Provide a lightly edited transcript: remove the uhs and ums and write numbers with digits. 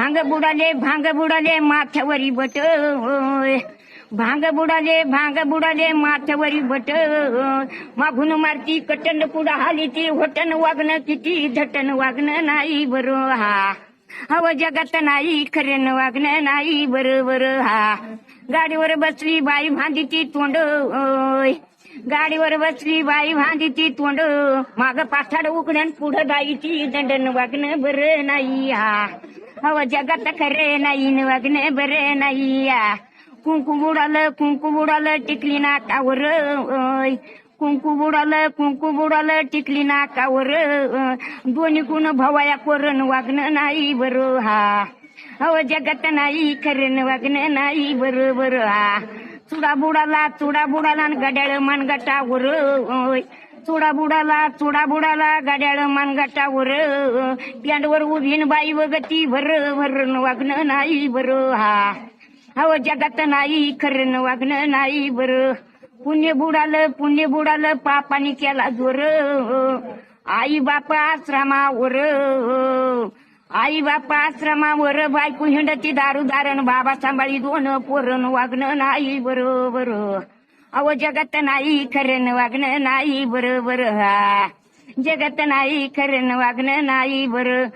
भांग बुडाले माथ्यावरी बट भांग बुडाले माथ्यावरी बट मागून मारती कटन पुढं हाली ती होटन वागणं किती झटन वागणं नाही बरं हा हवं जगात नाही खरेन वागणं नाही बरोबर हा गाडीवर बसली बाई भांडीची तोंड गाडीवर बसली बाई भांडीची तोंड माग पाठाड उघड्यान पुढं गाईची दंडन वागणं बरं नाही हा हवं जगात खरे नाही वागणं बरं नाही या कुंकू बुडालं टिकली नाकावर कुंकू बुडालं टिकली नाकावर दोन्ही कुण भवाया कोरण वागणं नाही बरं हा हवं जगात नाही खरं वागणं नाही बरोबर हा चुडा बुडाला गड्याळ मानगटावर चुडा बुडाला गड्याळ मानगटावर प्यांडवर उभीन बाई वगती भर वागणं नाही बरं हा हवं जगात नाही खरं वागणं नाही बरं पुण्य बुडालं पापानी केला जोर आई बापा आश्रमावर बायको हिंडती दारू दारण बाबा सांभाळी दोन पोरण वागणं नाही बरोबर अव जगात नाही खरं वागणं नाही बरोबर हा जगात नाही खरं वागणं नाही बरं